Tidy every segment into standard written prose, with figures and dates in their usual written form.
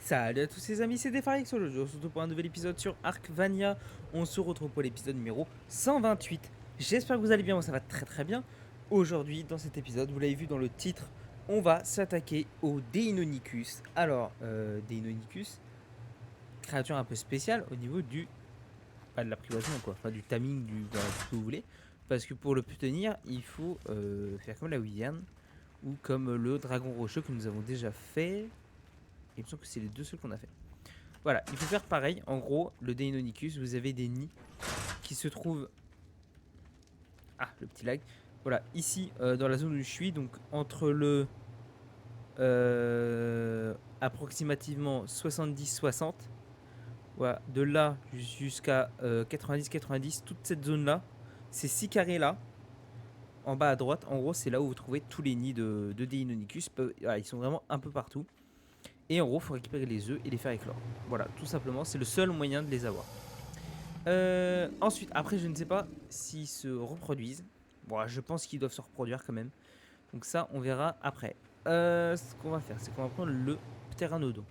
Salut à tous les amis, c'est Defarix aujourd'hui, on se retrouve pour un nouvel épisode sur Arcvania. On se retrouve pour l'épisode numéro 128. J'espère que vous allez bien, moi ça va très très bien. Aujourd'hui, dans cet épisode, vous l'avez vu dans le titre, on va s'attaquer au Deinonychus. Alors, Deinonychus, créature un peu spéciale au niveau du... pas de l'apprivoisement quoi, enfin du taming, du... voilà, tout ce que vous voulez. Parce que pour le tenir, il faut faire comme la Wyvern ou comme le dragon rocheux que nous avons déjà fait. Il me semble que c'est les deux seuls qu'on a fait. Voilà, il faut faire pareil. En gros, le Deinonychus, vous avez des nids qui se trouvent... Ah, le petit lag. Voilà, ici, dans la zone où je suis, donc entre le... approximativement 70-60. Voilà, de là jusqu'à 90-90, toute cette zone-là, ces 6 carrés-là, en bas à droite, en gros, c'est là où vous trouvez tous les nids de Deinonychus. Voilà, ils sont vraiment un peu partout. Et en gros, il faut récupérer les œufs et les faire éclore. Voilà, tout simplement, c'est le seul moyen de les avoir. Ensuite, après, je ne sais pas s'ils se reproduisent. Bon, je pense qu'ils doivent se reproduire quand même. Donc ça, on verra après. Ce qu'on va faire, c'est qu'on va prendre le pteranodon.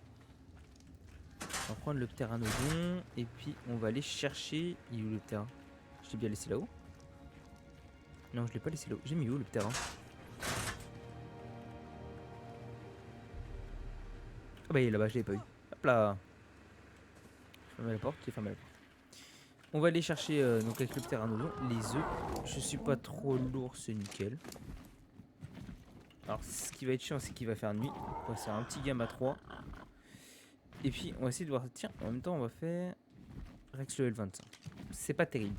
On va prendre le pteranodon et puis on va aller chercher... Il est où le pterin? Je l'ai bien laissé là-haut? Non, je l'ai pas laissé là-haut. J'ai mis où le pterin? Ah bah il est là-bas, je l'ai pas eu. Hop là. Fermez la porte, j'ai fermé la porte. On va aller chercher donc avec le pteranodon les œufs. Je suis pas trop lourd, c'est nickel. Alors ce qui va être chiant, c'est qu'il va faire nuit. On va faire un petit game à 3. Et puis on va essayer de voir. Tiens, en même temps on va faire Rex level 25. C'est pas terrible.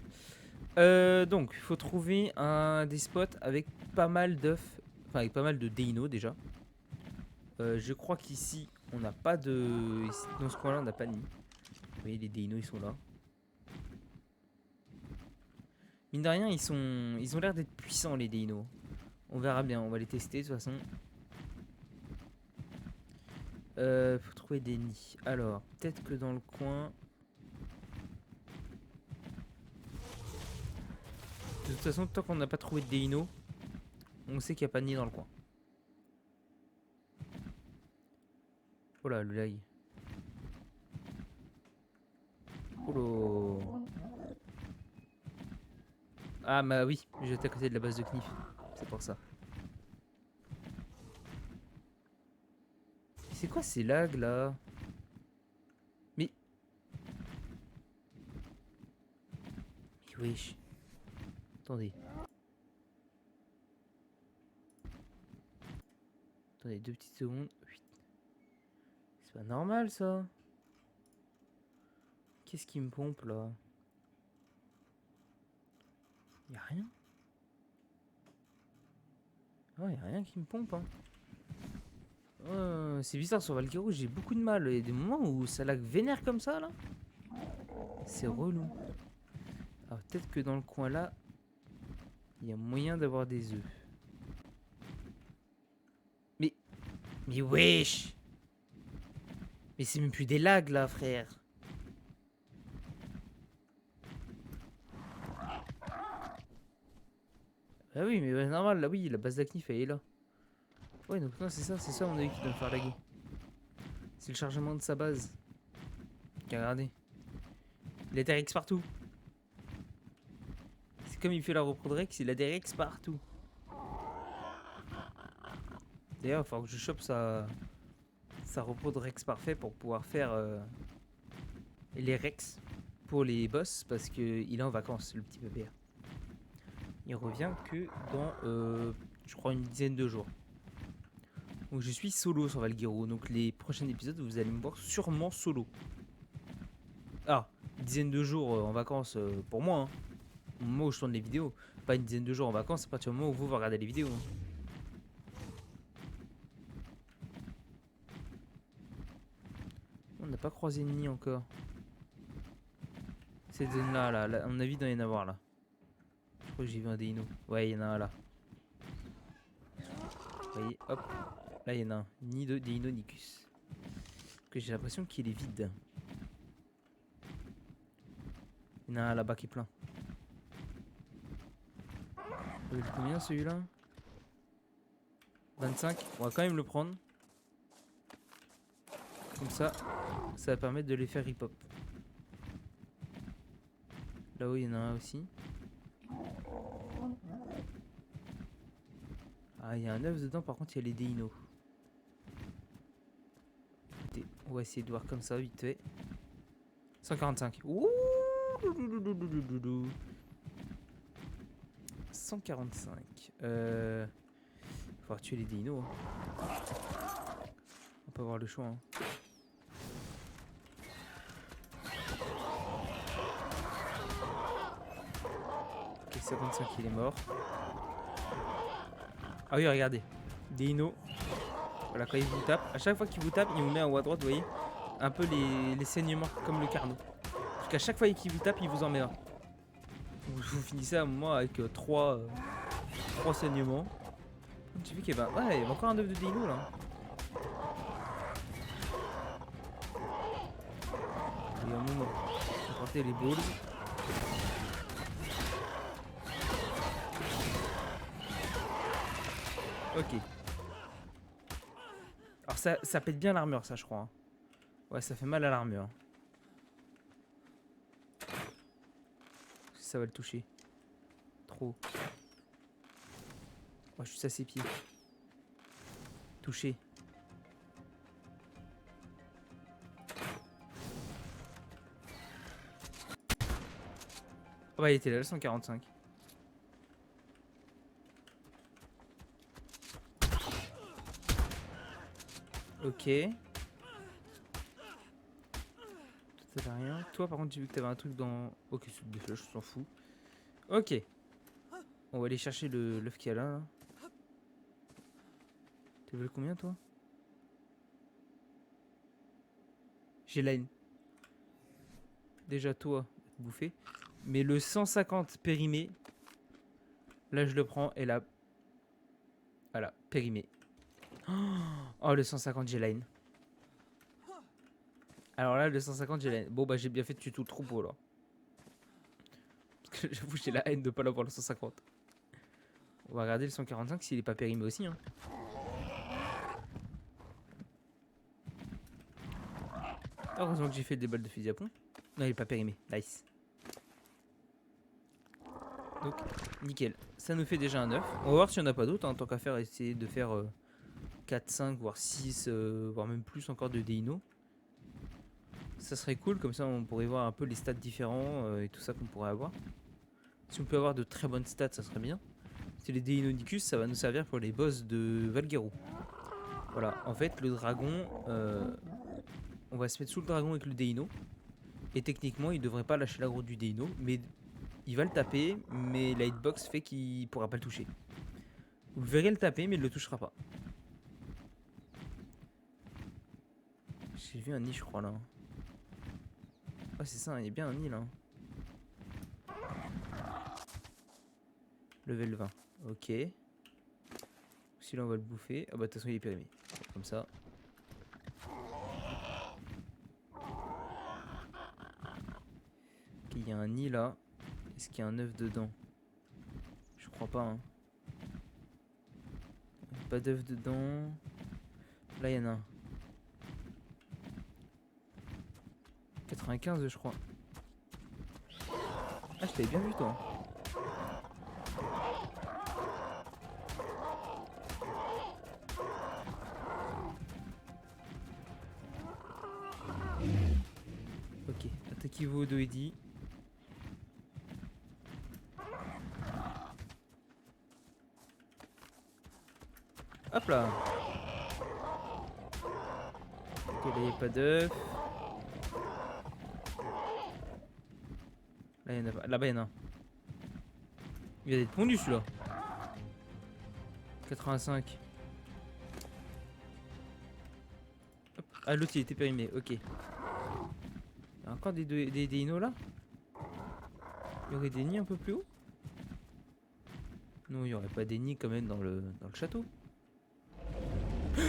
Donc il faut trouver des spots avec pas mal d'œufs. Enfin avec pas mal de Deino déjà. Je crois qu'ici on n'a pas de... Ici, dans ce coin là on n'a pas de nid. Vous voyez les Deino ils sont là. Mine de rien ils ont l'air d'être puissants les Deino. On verra bien, on va les tester de toute façon. Faut trouver des nids. Alors, peut-être que dans le coin... De toute façon, tant qu'on n'a pas trouvé de Deino, on sait qu'il n'y a pas de nid dans le coin. Oh là, le lag. Oh là. Ah bah oui, j'étais à côté de la base de Knif. C'est pour ça. C'est quoi ces lags là? Mais... Mais wesh. Attendez. Attendez, 2 petites secondes. C'est pas normal ça. Qu'est-ce qui me pompe là? Y'a rien? Oh, y'a rien qui me pompe hein. C'est bizarre sur Valkyro, j'ai beaucoup de mal. Il y a des moments où ça lag vénère comme ça là. C'est relou. Alors peut-être que dans le coin là, il y a moyen d'avoir des œufs. Mais wesh! Mais c'est même plus des lags là, frère. Ah oui, mais ouais, normal, là oui, la base d'acnif elle est là. Ouais, donc non, c'est ça on a eu qui doit me faire laguer. C'est le chargement de sa base. Regardez. Il a des Rex partout. C'est comme il fait la repro de Rex, il a des Rex partout. D'ailleurs, il va falloir que je chope sa repro de Rex parfait pour pouvoir faire les Rex pour les boss parce qu'il est en vacances, le petit bébé. Il revient que dans, je crois, une dizaine de jours. Donc je suis solo sur Valguero, donc les prochains épisodes, vous allez me voir sûrement solo. Ah, une dizaine de jours en vacances pour moi, hein. Au moment où je tourne les vidéos. Pas une dizaine de jours en vacances, à partir du moment où vous regardez les vidéos. Hein. On n'a pas croisé de nid encore. Cette zone-là, là, à mon avis, il doit y en avoir là. Je crois que j'ai vu un Deino. Ouais, il y en a un là. Vous voyez, hop. Là, il y en a un. Nid de Deinonychus. Que j'ai l'impression qu'il est vide. Il y en a un là-bas qui est plein. Il est combien celui-là? 25. On va quand même le prendre. Comme ça va permettre de les faire rip-hop. Là-haut, il y en a un aussi. Ah, il y a un œuf dedans, par contre, il y a les déinos. Écoutez, on va essayer de voir comme ça, vite fait. 145. Ouh, 145. Faut tuer les dinos. Hein. On peut avoir le choix. Hein. Ok, 55, il est mort. Ah oui, regardez. Dino. Voilà, quand il vous tape, à chaque fois qu'il vous tape, il vous met en haut à droite, vous voyez, un peu les saignements, comme le carnot. Parce qu'à chaque fois qu'il vous tape, il vous en met un. Vous finissez à un moment avec 3 saignements. J'ai vu qu'il y avait ouais, il y avait encore un œuf de dino là. Il y a un moment. On va porter les balls. Ok. Alors ça pète bien l'armure, ça je crois. Hein. Ouais, ça fait mal à l'armure. Ça va le toucher. Trop. Oh, juste à ses pieds. Touché. Oh bah il était là, le 145. Ok. Toi t'avais rien. Toi par contre j'ai vu que t'avais un truc dans... Ok, c'est des flèches, je s'en fous. Ok. On va aller chercher l'œuf qu'il y a là. T'es level combien toi? J'ai la haine. Déjà toi, bouffé. Mais le 150 périmé, là je le prends et là... Voilà, périmé. Oh, le 150, j'ai la haine. Alors là, le 150, j'ai la haine. Bon, bah j'ai bien fait de tuer tout le troupeau là. Parce que j'avoue, j'ai la haine de pas l'avoir le 150. On va regarder le 145 s'il est pas périmé aussi. Hein. Heureusement que j'ai fait des balles de fusil à pompe. Non, il est pas périmé. Nice. Donc, nickel. Ça nous fait déjà un œuf. On va voir s'il n'y en a pas d'autres. Hein, tant qu'à faire, essayer de faire 4, 5, voire 6, voire même plus encore de Deino. Ça serait cool. Comme ça, on pourrait voir un peu les stats différents et tout ça qu'on pourrait avoir. Si on peut avoir de très bonnes stats, ça serait bien. C'est les Deinonychus, ça va nous servir pour les boss de Valguero. Voilà, en fait, le dragon, on va se mettre sous le dragon avec le Deino. Et techniquement, il devrait pas lâcher l'aggro du Deino, mais il va le taper, mais la hitbox fait qu'il pourra pas le toucher. Vous verrez le taper, mais il le touchera pas. J'ai vu un nid, je crois, là. Ah, c'est ça, il y a bien un nid, là. Level 20, ok. Celui-là, on va le bouffer. Ah bah, de toute façon, il est périmé. Comme ça. Ok, il y a un nid, là. Est-ce qu'il y a un œuf dedans? Je crois pas, hein. Pas d'œuf dedans. Là, il y en a un. 95, je crois. Ah, je t'avais bien vu, toi. Ok, attaquez-vous au Doedi. Hop là. Ok, là, il n'y a pas d'œuf. Là, il y en a pas. Là-bas, il y en a un. Il vient d'être pondu, celui-là. 85. Hop. Ah, l'autre, il était périmé. Ok. Il y a encore des dinos, là. Il y aurait des nids un peu plus haut. Non, il n'y aurait pas des nids quand même dans le château.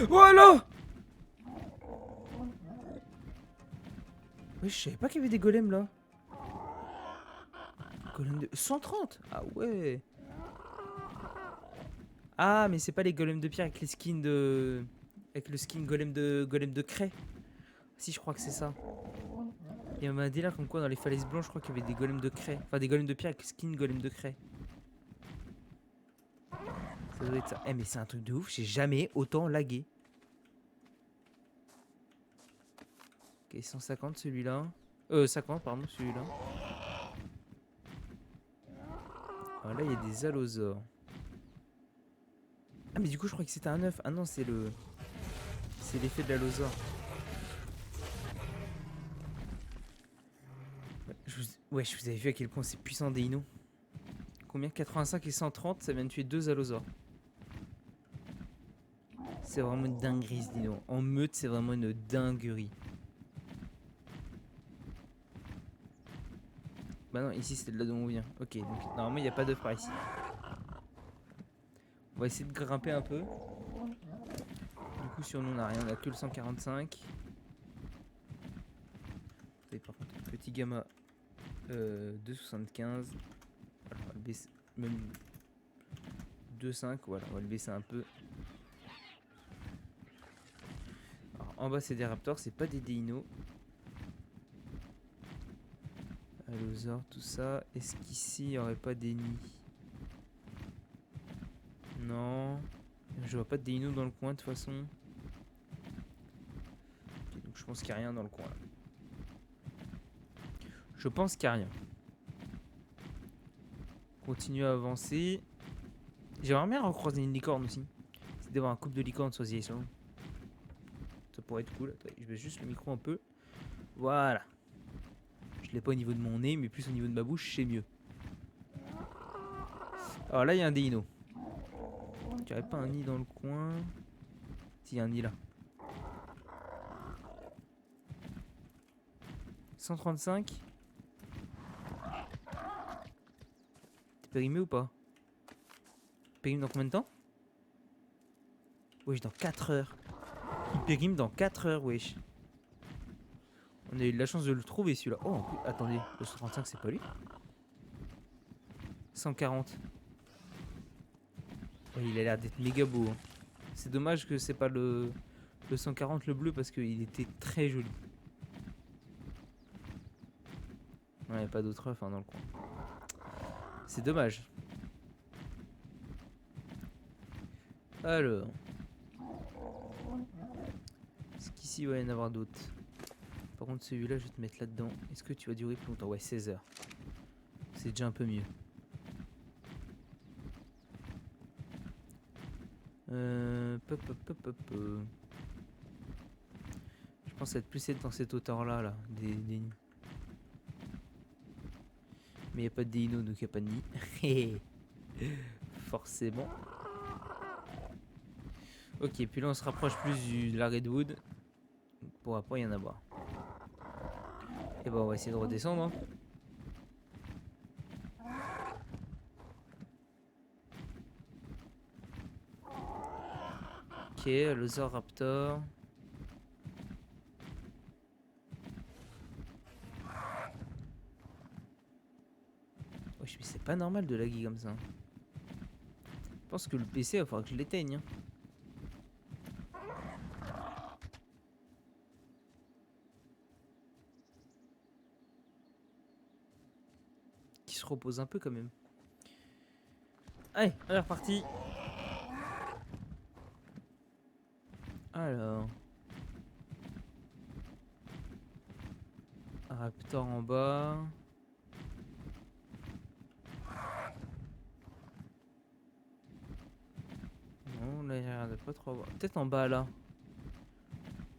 Voilà. Oui, je savais pas qu'il y avait des golems là. Golem de 130. Ah ouais. Ah, mais c'est pas les golems de pierre avec les skins de... Avec le skin golem de craie. Si, je crois que c'est ça. Il y avait un délire comme quoi dans les falaises blanches, je crois qu'il y avait des golems de craie. Enfin, des golems de pierre avec skin golem de craie. Ça doit être ça. Eh, mais c'est un truc de ouf, j'ai jamais autant lagué. Ok, 150 celui-là. 50, pardon, celui-là. Alors là, il y a des allosaures. Ah, mais du coup, je crois que c'était un œuf. Ah non, c'est le. C'est l'effet de l'allosaure. Ouais, je vous avais vu à quel point c'est puissant des Inno. Combien? 85 et 130, ça vient de tuer 2 allosaures. C'est vraiment une dinguerie ce dino. En meute, c'est vraiment une dinguerie. Bah non, ici c'était de là d'où on vient. Ok, donc normalement il n'y a pas d'œuf par ici. On va essayer de grimper un peu. Du coup sur nous on n'a rien, on a que le 145. Et par contre, petit gamma 2,75. Voilà, on va le baisser, même 2,5. Voilà, on va le baisser un peu. Alors, en bas c'est des raptors, c'est pas des dinos. Allosaure, tout ça. Est-ce qu'ici il n'y aurait pas des nids? Non. Je vois pas de dinos dans le coin de toute façon. Okay, donc je pense qu'il n'y a rien dans le coin là. Je pense qu'il n'y a rien. Continue à avancer. J'aimerais bien recroiser une licorne aussi. C'est d'avoir un couple de licornes sur The Island. Ça pourrait être cool. Attends, je baisse juste le micro un peu. Voilà. Je l'ai pas au niveau de mon nez, mais plus au niveau de ma bouche, c'est mieux. Alors là, il y a un dino. Tu n'aurais pas un nid dans le coin? Si, il y a un nid là. 135. T'es périmé ou pas? Périme dans combien de temps? Wesh, dans 4 heures. Il périme dans 4 heures, wesh. On a eu de la chance de le trouver celui-là. Oh, attendez, le 135 c'est pas lui. 140. Ouais, il a l'air d'être méga beau. Hein. C'est dommage que c'est pas le 140 le bleu parce qu'il était très joli. Il n'y a pas d'autres œufs hein, dans le coin. C'est dommage. Alors. Est-ce qu'ici il va y en avoir d'autres? Par contre celui-là je vais te mettre là-dedans. Est-ce que tu vas durer plus longtemps? Ouais, 16 heures. C'est déjà un peu mieux. Je pense être plus dans cette hauteur-là, là, des nids. Mais il n'y a pas de dino, donc il n'y a pas de nid. Forcément. Ok, puis là on se rapproche plus de la Redwood. Pour après y en avoir. Et bah on va essayer de redescendre. Hein. Ok, le Raptor. Wesh, mais c'est pas normal de laguer comme ça. Je pense que le PC, il va falloir que je l'éteigne. Hein. Qui se repose un peu quand même. Allez, on est reparti. Alors. Raptor en bas. Non, là, il n'y a rien de pas trop. Peut-être en bas là.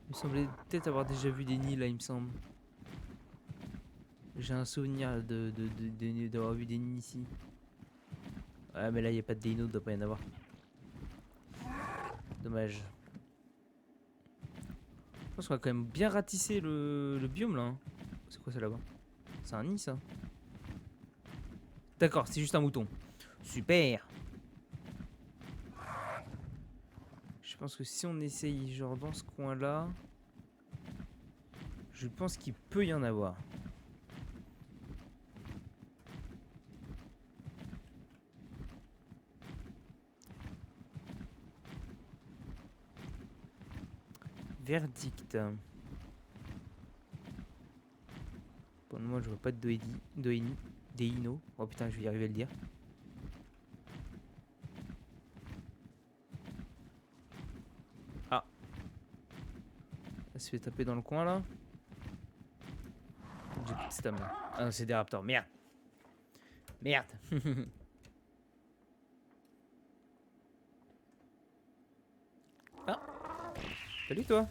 Il me semblait peut-être avoir déjà vu des nids là, il me semble. J'ai un souvenir d'avoir vu des nids ici. Ouais, mais là, il n'y a pas de dino, il doit pas y en avoir. Dommage. Je pense qu'on va quand même bien ratisser le biome là. Hein. C'est quoi ça là-bas? C'est un nid ça? D'accord, c'est juste un mouton. Super. Je pense que si on essaye genre dans ce coin là, je pense qu'il peut y en avoir. Verdict. Évidemment, je vois pas de Deino. Oh putain, je vais y arriver à le dire. Ah. Elle se fait taper dans le coin là. J'ai plus de stamina. Ah non, c'est des raptors. Merde. Merde. Ah. Salut toi.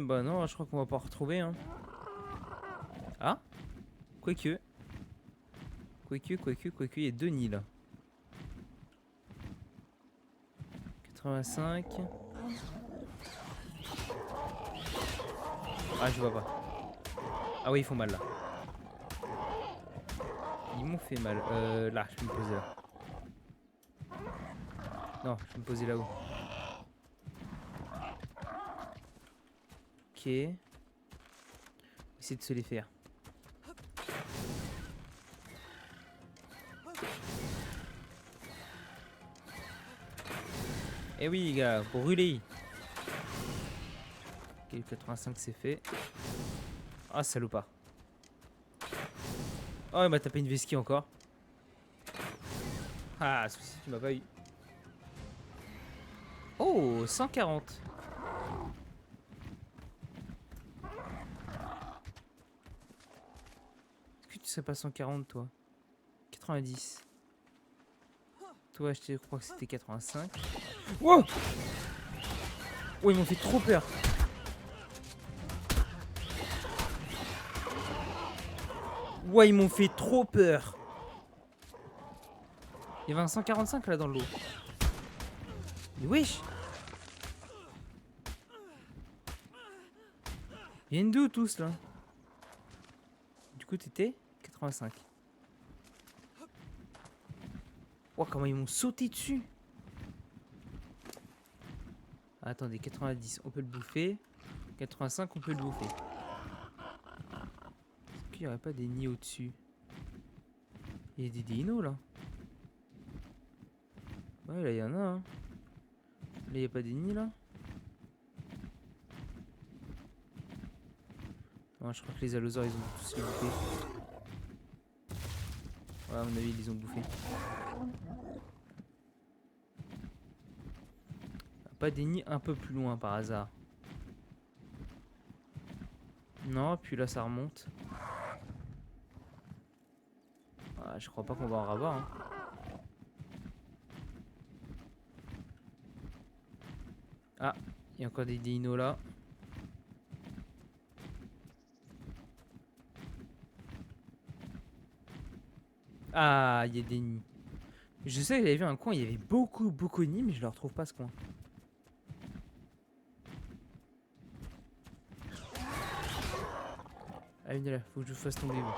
Bah non, je crois qu'on va pas retrouver. Hein. Ah. Quoique, il y a 2 nids là. 85. Ah, je vois pas. Ah oui, ils font mal là. Ils m'ont fait mal. Là, je vais me poser là. Non, je vais me poser là-haut. Ok. Essayer de se les faire. Eh oui, les gars, pour brûler. Ok, le 85, c'est fait. Ah, salopard. Oh, il m'a tapé une vesquille encore. Ah, celui-ci, tu m'as pas eu. Oh, 140. Est-ce que tu sais pas 140, toi? 90. Toi, je crois que c'était 85. Wow! Oh, ils m'ont fait trop peur. Ouais, ils m'ont fait trop peur. Il y avait un 145 là dans l'eau. Mais wesh! Ils viennent d'où tous là? Du coup, t'étais 85. Oh, comment ils m'ont sauté dessus! Attendez, 90, on peut le bouffer. 85, on peut le bouffer. Est-ce qu'il n'y aurait pas des nids au-dessus? Il y a des dinos là. Ouais, là il y en a. Hein. Là il n'y a pas des nids là. Non, je crois que les allosaures ils ont tous les bouffés. Ouais, à mon avis, ils les ont bouffés. Pas des nids un peu plus loin par hasard. Non, puis là ça remonte. Ah, je crois pas qu'on va en avoir. Hein. Ah, il y a encore des dinos là. Ah, il y a des nids. Je sais que j'avais vu un coin, il y avait beaucoup de nids, mais je ne le retrouve pas ce coin. Ah, venez là, faut que je vous fasse tomber vous.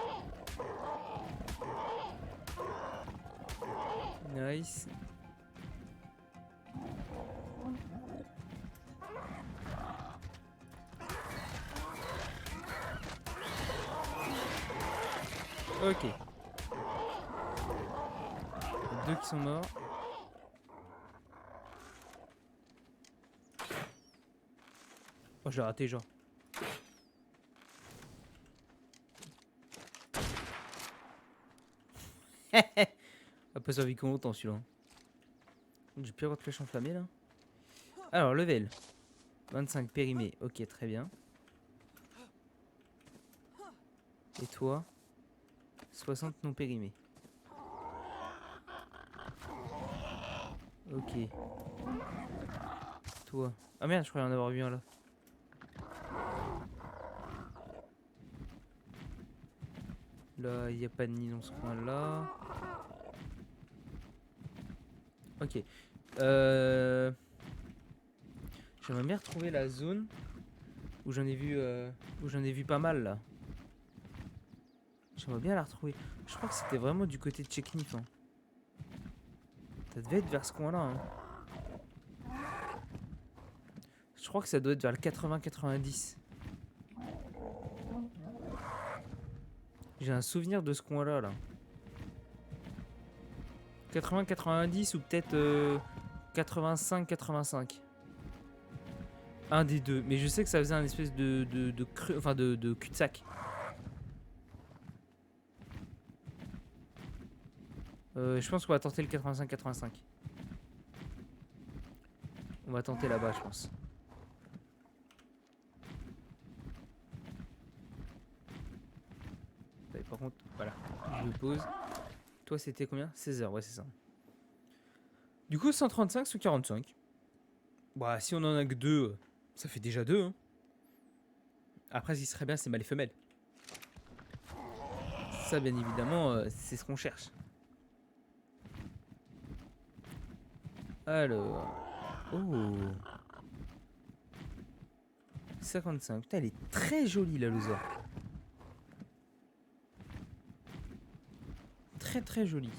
Nice. Ok. Deux qui sont morts. Oh, j'ai raté, genre. A pas servi qu'on longtemps celui-là. J'ai pu avoir de flèche enflammée là. Alors, level 25 périmé. Ok, très bien. Et toi 60 non périmé. Ok. Toi. Ah merde, je croyais en avoir vu un là. Là, il n'y a pas de nid dans ce coin là. Ok. J'aimerais bien retrouver la zone où j'en ai vu pas mal là. J'aimerais bien la retrouver. Je crois que c'était vraiment du côté de Checknif. Hein. Ça devait être vers ce coin là. Hein. Je crois que ça doit être vers le 80-90. J'ai un souvenir de ce coin là. 80-90 ou peut-être 85-85. Un des deux. Mais je sais que ça faisait un espèce de creux, enfin de cul-de-sac. Je pense qu'on va tenter le 85-85. On va tenter là-bas, je pense. Allez, par contre, voilà. Je me pose. Toi, c'était combien? 16 heures, ouais, c'est ça. Du coup, 135 sous 45. Bah, si on en a que 2, ça fait déjà 2. Hein. Après, ce qui serait bien, c'est mâles et femelles. Ça, bien évidemment, c'est ce qu'on cherche. Alors. Oh. 55. Putain, elle est très jolie, la loser. Très très jolie.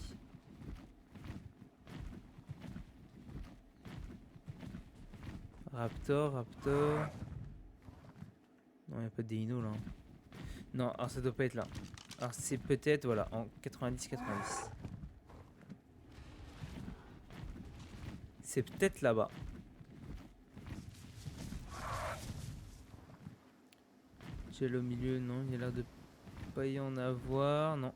Raptor. Non, il n'y a pas de Deino là. Non, alors ça doit pas être là. Alors c'est peut-être, voilà, en 90-90. C'est peut-être là-bas. Gel au milieu, non, il y a l'air de pas y en avoir, non.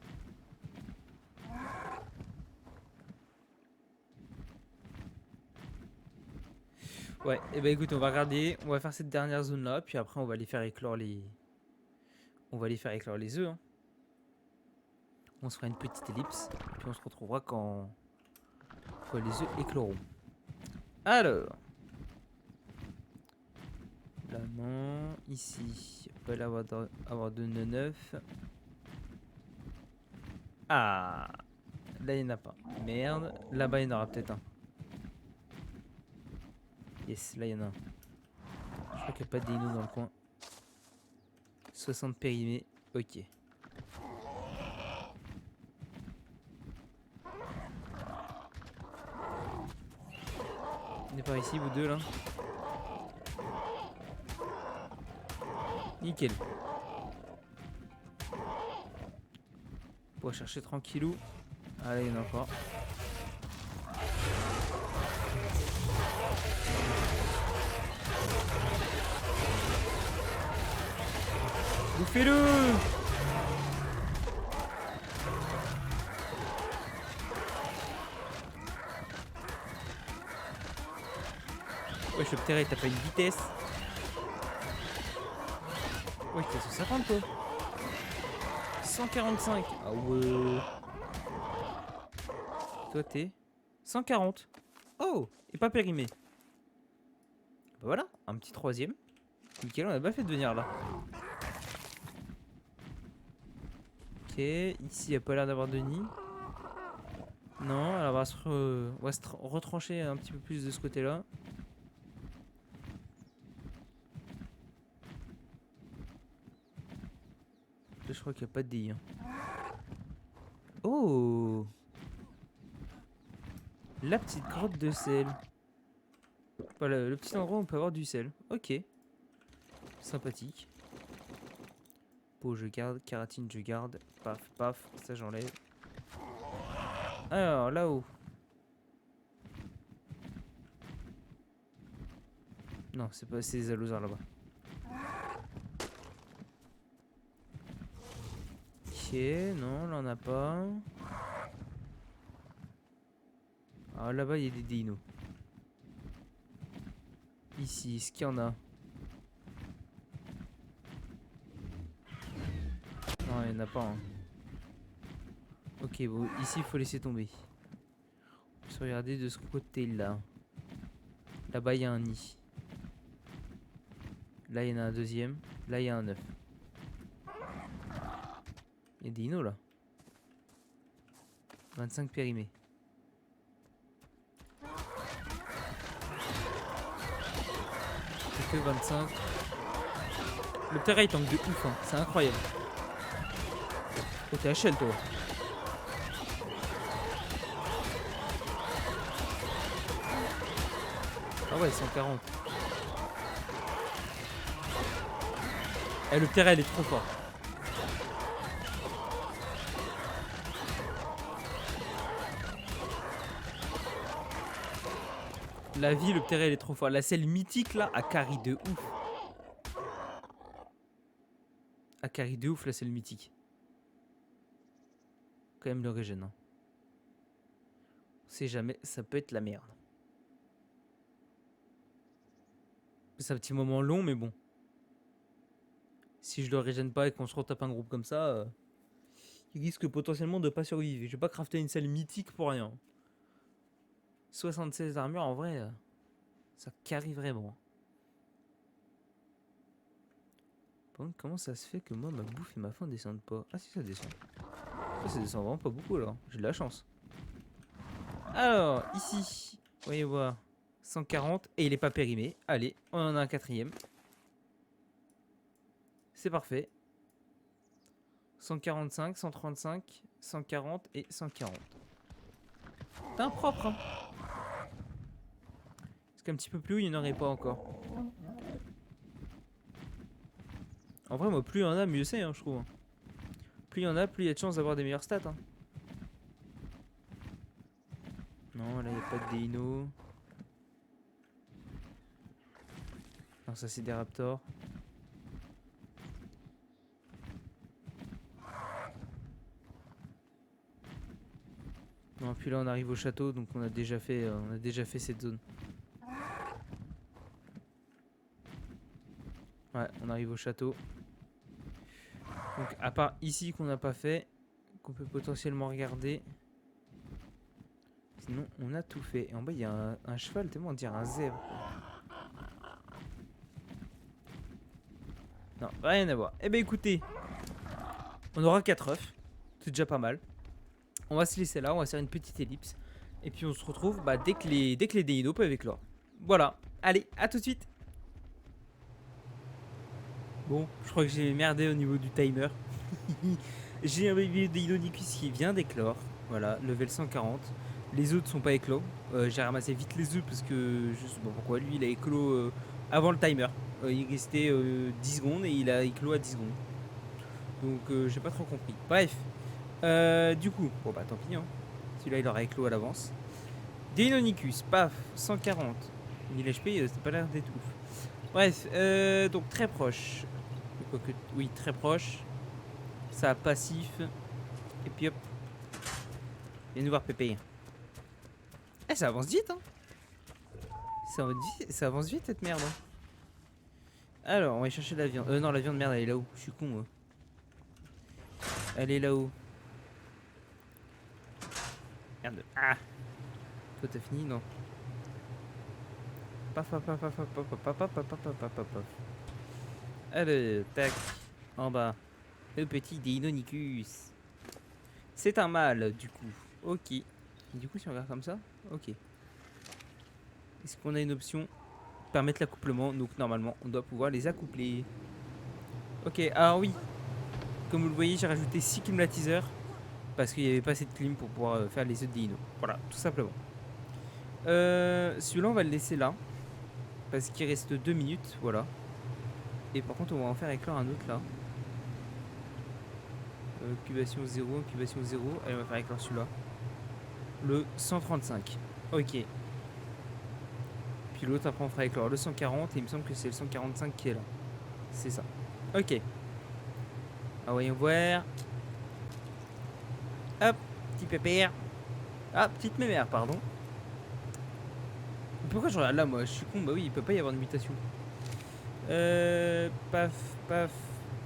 Ouais, et bah écoute, on va regarder, on va faire cette dernière zone là, puis après on va aller faire éclore les... On va aller faire éclore les œufs. Hein. On se fera une petite ellipse, puis on se retrouvera quand les œufs écloront. Alors... Là non, ici, il peut avoir de 9. Ah, là il n'y en a pas. Merde, là-bas il y en aura peut-être un. Yes, là il y en a un. Je crois qu'il n'y a pas de dino dans le coin. 60 périmés, ok. On est par ici, vous deux là. Nickel. On va chercher tranquillou. Ah là il y en a encore. Bouffez-le! Wesh, le terrain t'as pas une vitesse. Wesh, t'es 150 toi. 145. Ah ouais. Toi t'es 140. Oh, et pas périmé. Bah voilà, un petit troisième. Nickel, on a pas fait de venir là. Ok, ici il n'y a pas l'air d'avoir de nid. Non, alors on va se retrancher un petit peu plus de ce côté-là. Là, je crois qu'il n'y a pas de DI. Hein. Oh! La petite grotte de sel. Voilà, le petit endroit où on peut avoir du sel. Ok. Sympathique. Peau, je garde. Kératine, je garde. Paf, paf. Ça, j'enlève. Alors, là-haut. Non, c'est pas ces allosaures là-bas. Ok, non, là on n'a pas. Alors là-bas, il y a des dinos. Ici, est-ce qu'il y en a? Non, il n'y en a pas. Hein. Ok, bon, ici, il faut laisser tomber. On peut se regarder de ce côté-là. Là-bas, il y a un nid. Là, il y en a un deuxième. Là, il y a un œuf. Il y a des dinos, là. 25 périmés. Que 25. Le terrain il tank de ouf, hein. C'est incroyable. Oh, t'es HL toi. Ah ouais, 140. Eh, le terrain il est trop fort. La vie, le terrain, elle est trop forte. La selle mythique, là, a carry de ouf. A carry de ouf, la selle mythique. Quand même le régène. Hein. On sait jamais, ça peut être la merde. C'est un petit moment long, mais bon. Si je le régène pas et qu'on se retape un groupe comme ça, il risque potentiellement de pas survivre. Je vais pas crafter une selle mythique pour rien. 76 d'armure, en vrai, ça carry vraiment. Par contre, comment ça se fait que moi, ma bouffe et ma faim descendent pas? Ah si, ça descend. Ça descend vraiment pas beaucoup, là. J'ai de la chance. Alors, ici, voyez voir, 140, et il est pas périmé. Allez, on en a un quatrième. C'est parfait. 145, 135, 140 et 140. C'est un propre, hein. Parce qu'un petit peu plus haut, il n'y en aurait pas encore. En vrai, moi, plus il y en a, mieux c'est, hein, je trouve. Plus il y en a, plus il y a de chances d'avoir des meilleures stats. Hein. Non, là, il n'y a pas de Deino. Non, ça, c'est des Raptors. Non, puis là, on arrive au château, donc on a déjà fait cette zone. Ouais, on arrive au château. Donc, à part ici qu'on n'a pas fait, qu'on peut potentiellement regarder. Sinon, on a tout fait. Et en bas, il y a un cheval, tellement on dirait un zèbre. Non, rien à voir. Eh ben écoutez, on aura 4 œufs. C'est déjà pas mal. On va se laisser là, on va faire une petite ellipse. Et puis on se retrouve dès que les Deino peuvent éclore. Voilà, allez, à tout de suite. Bon, je crois que j'ai merdé au niveau du timer. J'ai un bébé Deinonychus qui vient d'éclore. Voilà, level 140. Les œufs ne sont pas éclos. J'ai ramassé vite les œufs parce que je sais pas pourquoi. Lui, il a éclos avant le timer. Il restait 10 secondes et il a éclos à 10 secondes. Donc j'ai pas trop compris. Bref, du coup, bon bah tant pis. Hein. Celui-là, il aura éclos à l'avance. Deinonychus, paf, 140. 1000 HP, c'est pas l'air d'être ouf. Bref, donc très proche. Quoique, oui, très proche. Ça a passif. Et puis hop. Viens nous voir Pépé. Eh, ça avance vite, hein. Ça avance vite cette merde. Hein. Alors, on va aller chercher la viande. Non, la viande, merde, elle est là-haut. Je suis con, moi. Elle est là-haut. Merde. Ah. Toi, t'as fini? Non. Paf, paf, paf, paf, paf, paf, paf, paf, paf, paf, paf, paf, paf. Allez, tac. En bas. Le petit Deinonychus. C'est un mâle, du coup. Ok. Du coup, si on regarde comme ça, ok. Est-ce qu'on a une option permettre l'accouplement? Donc, normalement, on doit pouvoir les accoupler. Ok, alors oui. Comme vous le voyez, j'ai rajouté 6 climatiseurs. Parce qu'il n'y avait pas assez de clim pour pouvoir faire les œufs de dino. Voilà, tout simplement. Celui-là, on va le laisser là. Parce qu'il reste 2 minutes, voilà. Et par contre, on va en faire éclore un autre là. Incubation 0, incubation 0. Allez, on va faire éclore celui-là. Le 135. Ok. Puis l'autre, après, on fera éclore le 140. Et il me semble que c'est le 145 qui est là. C'est ça. Ok. Ah, voyons voir. Hop, petit pépère. Ah, petite mémère, pardon. Pourquoi je regarde là, moi? Je suis con. Bah oui, il peut pas y avoir de mutation. Paf, paf.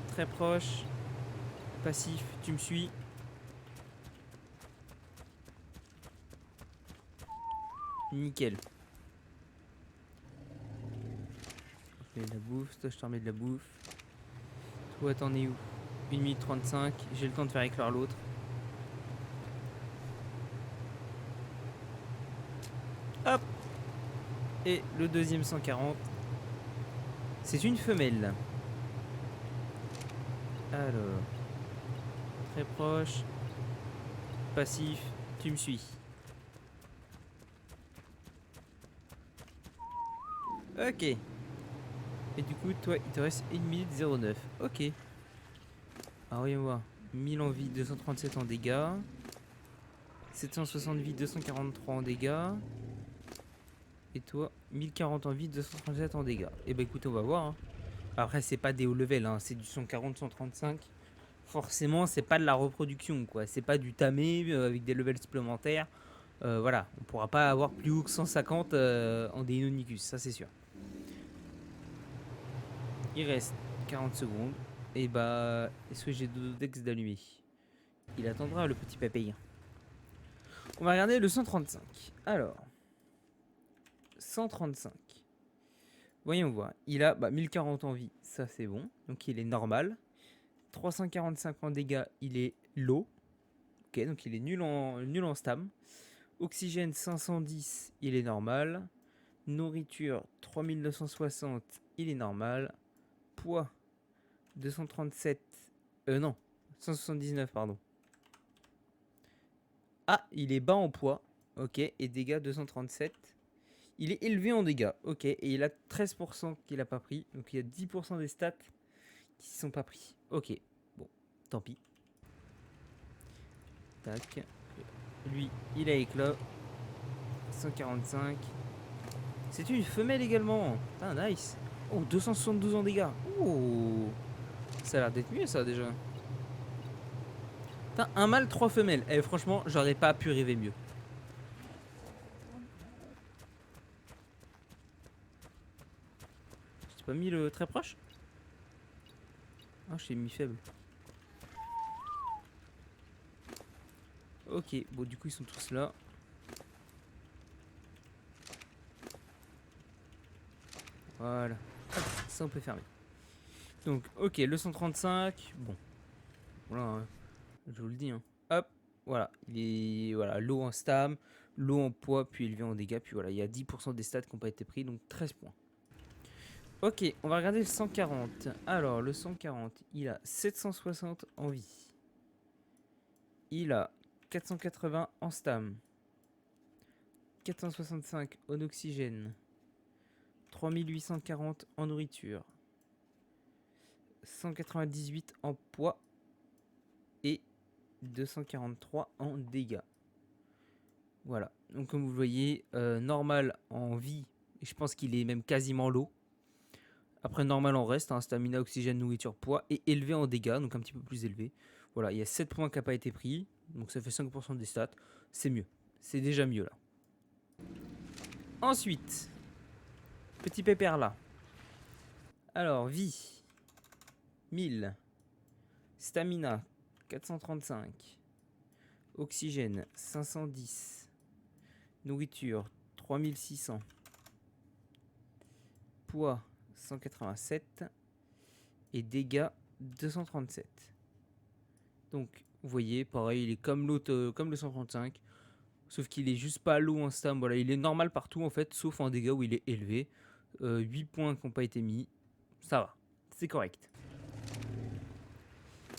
Très proche. Passif, tu me suis. Nickel. Je mets de la bouffe. Toi, je t'en mets de la bouffe. Toi, t'en es où? 1 minute 35. J'ai le temps de faire éclore l'autre. Hop. Et le deuxième 140. C'est une femelle. Alors. Très proche. Passif. Tu me suis. Ok. Et du coup, toi, il te reste 1 minute 09. Ok. Alors, voyons voir. 1000 en vie, 237 en dégâts. 760 vie, 243 en dégâts. Et toi, 1040 en vie, 237 en dégâts. Et bah écoutez, on va voir. Hein. Après, c'est pas des hauts level, hein, c'est du 140, 135. Forcément, c'est pas de la reproduction, quoi. C'est pas du tamé avec des levels supplémentaires. Voilà, on pourra pas avoir plus haut que 150 en Deinonychus, ça c'est sûr. Il reste 40 secondes. Et bah, est-ce que j'ai Dododex d'allumer? Il attendra le petit papillon. On va regarder le 135. Alors, 135. Voyons voir. Il a 1040 en vie, ça c'est bon. Donc il est normal. 345 en dégâts, il est low. Ok, donc il est nul en stam. Oxygène 510, il est normal. Nourriture 3960, il est normal. Poids 237. Non, 179, pardon. Ah, il est bas en poids. Ok, et dégâts 237. Il est élevé en dégâts. Ok, et il a 13% qu'il a pas pris. Donc il y a 10% des stats qui ne sont pas pris. Ok, bon, tant pis. Tac. Lui, il a éclat. 145. C'est une femelle également. Ah, nice. Oh, 272 en dégâts. Oh, ça a l'air d'être mieux ça déjà. Putain, un mâle, 3 femelles. Eh, franchement, j'aurais pas pu rêver mieux. J'ai pas mis le très proche? Ah, j'ai mis faible. Ok, bon, du coup, ils sont tous là. Voilà. Hop, ça, on peut fermer. Donc, ok, le 135. Bon. Voilà, hein, je vous le dis. Hein. Hop, voilà. Il est voilà, low en stam, low en poids, puis élevé en dégâts. Puis voilà, il y a 10% des stats qui n'ont pas été pris, donc 13 points. Ok, on va regarder le 140. Alors, le 140, il a 760 en vie. Il a 480 en stam. 465 en oxygène. 3840 en nourriture. 198 en poids. Et 243 en dégâts. Voilà. Donc comme vous le voyez, normal en vie. Et je pense qu'il est même quasiment low. Après normal en reste, hein, stamina, oxygène, nourriture, poids. Et élevé en dégâts, donc un petit peu plus élevé. Voilà, il y a 7 points qui n'ont pas été pris. Donc ça fait 5% des stats. C'est mieux. C'est déjà mieux là. Ensuite, petit pépère là. Alors, vie. 1000. Stamina, 435. Oxygène, 510. Nourriture, 3600. Poids, 187. Et dégâts, 237. Donc, vous voyez, pareil, il est comme l'autre, comme le 135. Sauf qu'il est juste pas low en stam. Voilà, il est normal partout en fait, sauf en dégâts où il est élevé. 8 points qui n'ont pas été mis. Ça va, c'est correct.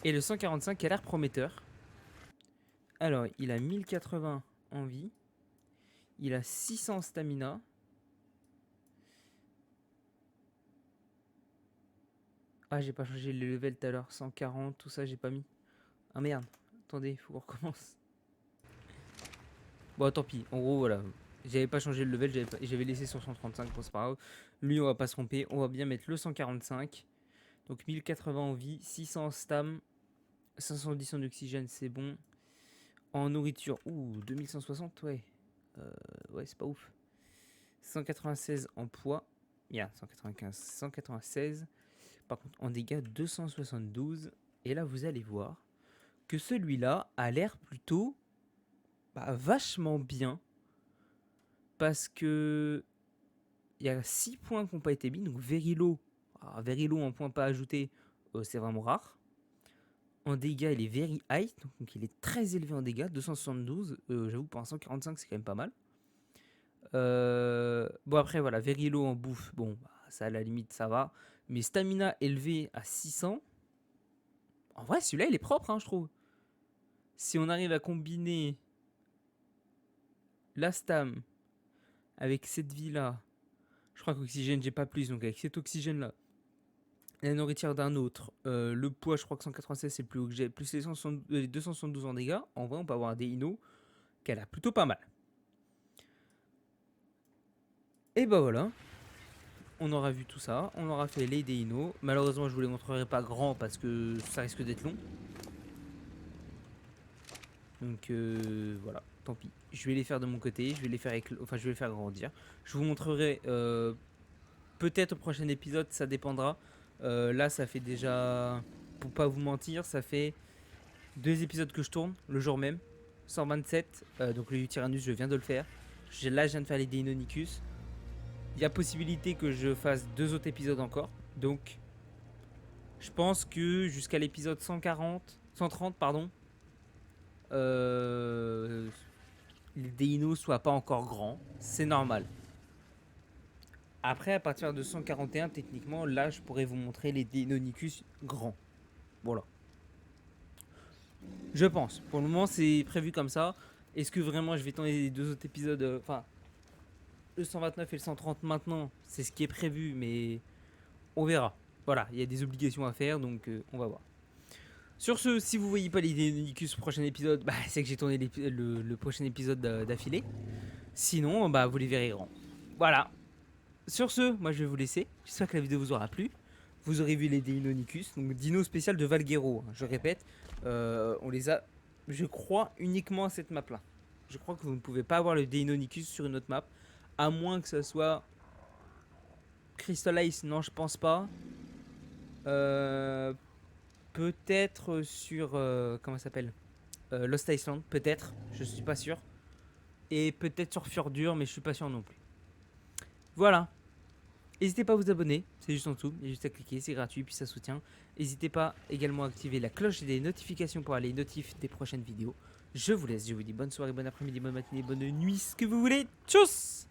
Et le 145 qui a l'air prometteur. Alors, il a 1080 en vie. Il a 600 stamina. Ah, j'ai pas changé le level tout à l'heure. 140, tout ça, j'ai pas mis. Ah merde, attendez, il faut qu'on recommence. Bon, tant pis. En gros, voilà. J'avais pas changé le level, j'avais laissé sur 135, bon, c'est pas grave. Lui, on va pas se tromper. On va bien mettre le 145. Donc 1080 en vie, 600 stam, 510 en oxygène, c'est bon. En nourriture, 2160, ouais. Ouais, c'est pas ouf. 196 en poids. Yeah, 195, 196. Par contre, en dégâts, 272. Et là, vous allez voir que celui-là a l'air plutôt vachement bien. Parce que il y a 6 points qui n'ont pas été mis. Donc, very low. Very low en points pas ajoutés, c'est vraiment rare. En dégâts, il est very high. Donc, il est très élevé en dégâts. 272. J'avoue, pour un 145, c'est quand même pas mal. Bon, après, voilà. Very low en bouffe. Bon, ça, à la limite, ça va. Mais stamina élevé à 600. En vrai, celui-là, il est propre, hein, je trouve. Si on arrive à combiner la stam avec cette vie-là, je crois qu'oxygène, j'ai pas plus. Donc, avec cet oxygène-là, la nourriture d'un autre, le poids, je crois que 196, c'est le plus haut que j'ai, plus les 272 en dégâts. En vrai, on peut avoir des Inno qu'elle a plutôt pas mal. Et bah voilà, on aura vu tout ça, on aura fait les Deino. Malheureusement, je vous les montrerai pas grand parce que ça risque d'être long. Donc voilà, tant pis. Je vais les faire de mon côté, je vais les faire enfin je vais les faire grandir. Je vous montrerai peut-être au prochain épisode, ça dépendra. Là, ça fait déjà, pour pas vous mentir, ça fait 2 épisodes que je tourne le jour même. 127, donc le Utyrannus, je viens de le faire. Là, je viens de faire les Deinonychus. Il y a possibilité que je fasse 2 autres épisodes encore. Donc, je pense que jusqu'à l'épisode 130, pardon, les Deinos soient pas encore grands. C'est normal. Après, à partir de 141, techniquement, là, je pourrais vous montrer les Deinonychus grands. Voilà. Je pense. Pour le moment, c'est prévu comme ça. Est-ce que vraiment je vais tourner les 2 autres épisodes, enfin, le 129 et le 130 maintenant, c'est ce qui est prévu, mais on verra. Voilà, il y a des obligations à faire, donc on va voir. Sur ce, si vous voyez pas les Deinonychus au prochain épisode, bah, c'est que j'ai tourné le prochain épisode d'affilée. Sinon, bah, vous les verrez grands. Voilà. Sur ce, moi je vais vous laisser. J'espère que la vidéo vous aura plu. Vous aurez vu les Deinonychus, donc dino spécial de Valguero. Je répète, on les a, je crois, uniquement à cette map là. Je crois que vous ne pouvez pas avoir le Deinonychus sur une autre map, à moins que ça soit Crystal Ice. Non, je pense pas. Peut-être sur comment ça s'appelle, Lost Iceland, peut-être. Je suis pas sûr. Et peut-être sur Fjordur, mais je suis pas sûr non plus. Voilà. N'hésitez pas à vous abonner, c'est juste en dessous, il y a juste à cliquer, c'est gratuit, puis ça soutient. N'hésitez pas également à activer la cloche des notifications pour aller notifier des prochaines vidéos. Je vous laisse, je vous dis bonne soirée, bon après-midi, bonne matinée, bonne nuit, ce que vous voulez. Tchuss!